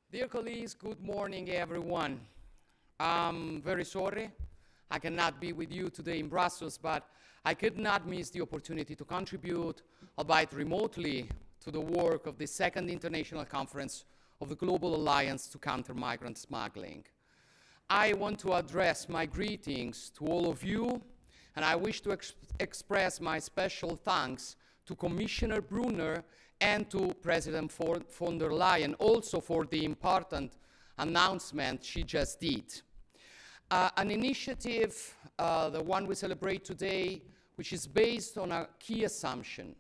Dear colleagues, good morning, everyone. I'm very sorry I cannot be with you today in Brussels, but I could not miss the opportunity to contribute, albeit remotely, to the work of the second international conference of the Global Alliance to Counter Migrant Smuggling. I want to address my greetings to all of you, and I wish to express my special thanks to Commissioner Brunner and to President von der Leyen also for the important announcement she just did. An initiative, the one we celebrate today, which is based on a key assumption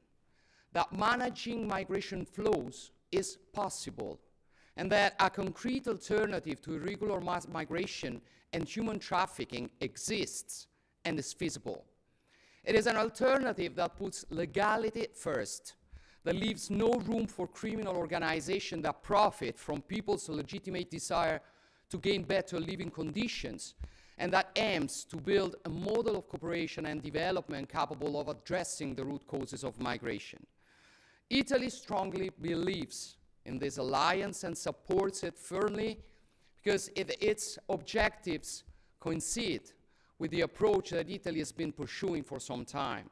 that managing migration flows is possible and that a concrete alternative to irregular mass migration and human trafficking exists and is feasible. It is an alternative that puts legality first, that leaves no room for criminal organizations that profit from people's legitimate desire to gain better living conditions, and that aims to build a model of cooperation and development capable of addressing the root causes of migration. Italy strongly believes in this alliance and supports it firmly because its objectives coincide with the approach that Italy has been pursuing for some time.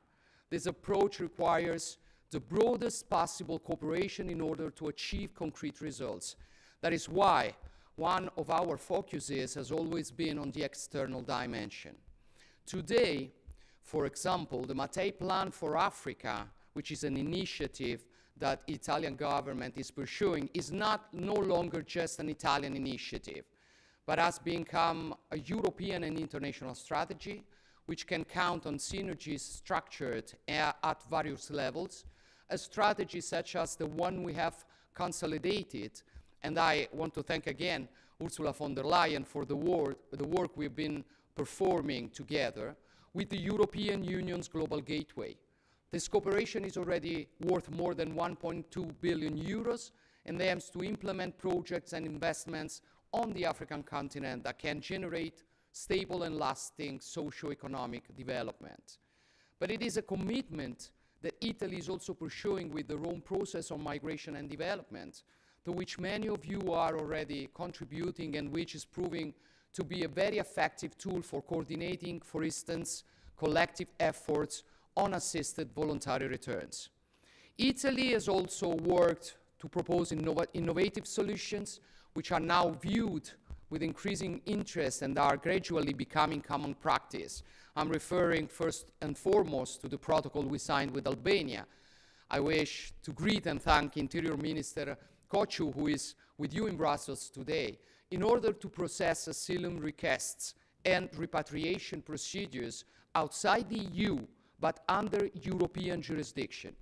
This approach requires the broadest possible cooperation in order to achieve concrete results. That is why one of our focuses has always been on the external dimension. Today, for example, the Mattei Plan for Africa, which is an initiative that Italian government is pursuing, is no longer just an Italian initiative, but has become a European and international strategy which can count on synergies structured at various levels, a strategy such as the one we have consolidated, and I want to thank again Ursula von der Leyen for the work we've been performing together with the European Union's Global Gateway. This cooperation is already worth more than 1.2 billion euros and aims to implement projects and investments on the African continent that can generate stable and lasting socio-economic development. But it is a commitment that Italy is also pursuing with the Rome process on migration and development, to which many of you are already contributing and which is proving to be a very effective tool for coordinating, for instance, collective efforts on assisted voluntary returns. Italy has also worked to propose innovative solutions which are now viewed with increasing interest and are gradually becoming common practice. I'm referring first and foremost to the protocol we signed with Albania. I wish to greet and thank Interior Minister Kochu, who is with you in Brussels today, in order to process asylum requests and repatriation procedures outside the EU, but under European jurisdiction.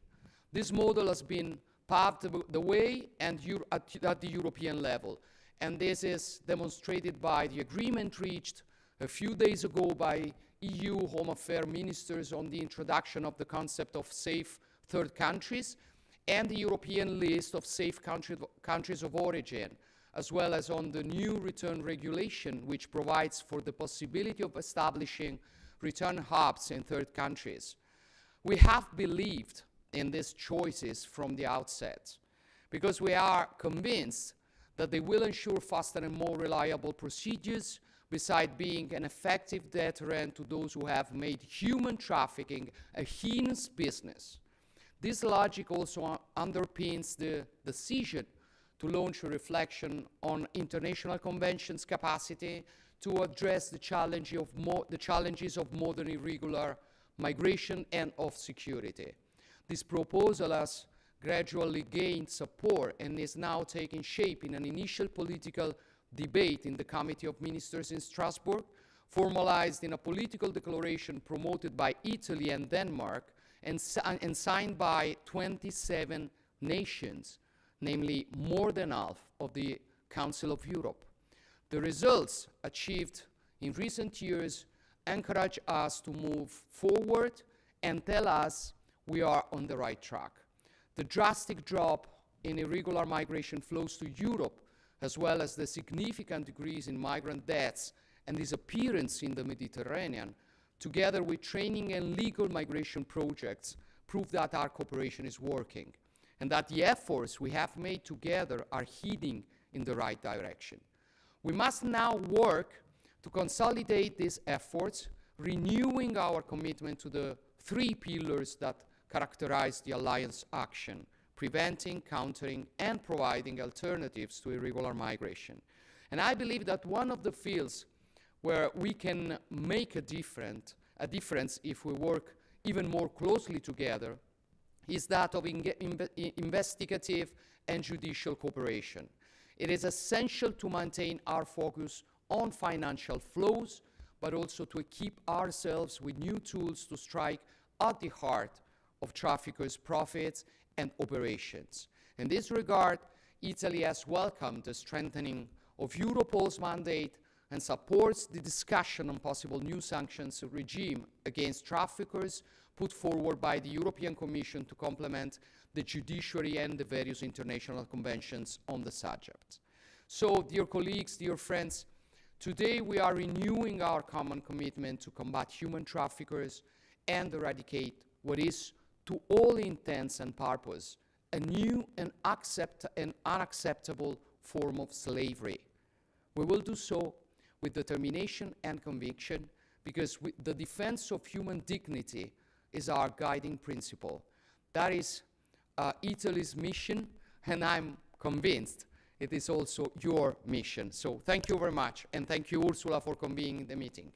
This model has been paved the way and at the European level. And this is demonstrated by the agreement reached a few days ago by EU Home Affairs ministers on the introduction of the concept of safe third countries and the European list of safe countries of origin, as well as on the new return regulation, which provides for the possibility of establishing return hubs in third countries. We have believed in these choices from the outset because we are convinced that they will ensure faster and more reliable procedures, besides being an effective deterrent to those who have made human trafficking a heinous business. This logic also underpins the decision to launch a reflection on international conventions capacity to address the challenges of modern irregular migration and of security. This proposal has gradually gained support and is now taking shape in an initial political debate in the Committee of Ministers in Strasbourg, formalized in a political declaration promoted by Italy and Denmark and signed by 27 nations, namely more than half of the Council of Europe. The results achieved in recent years encourage us to move forward and tell us we are on the right track. The drastic drop in irregular migration flows to Europe, as well as the significant decrease in migrant deaths and disappearance in the Mediterranean, together with training and legal migration projects, prove that our cooperation is working, and that the efforts we have made together are heeding in the right direction. We must now work to consolidate these efforts, renewing our commitment to the three pillars that characterize the Alliance action: preventing, countering, and providing alternatives to irregular migration. And I believe that one of the fields where we can make a difference if we work even more closely together is that of investigative and judicial cooperation. It is essential to maintain our focus on financial flows, but also to equip ourselves with new tools to strike at the heart of traffickers' profits and operations. In this regard, Italy has welcomed the strengthening of Europol's mandate and supports the discussion on possible new sanctions regime against traffickers put forward by the European Commission to complement the judiciary and the various international conventions on the subject. So, dear colleagues, dear friends, today we are renewing our common commitment to combat human traffickers and eradicate what is, to all intents and purposes, a new and unacceptable form of slavery. We will do so with determination and conviction, because the defense of human dignity is our guiding principle. That is Italy's mission, and I'm convinced it is also your mission. So thank you very much, and thank you, Ursula, for convening the meeting.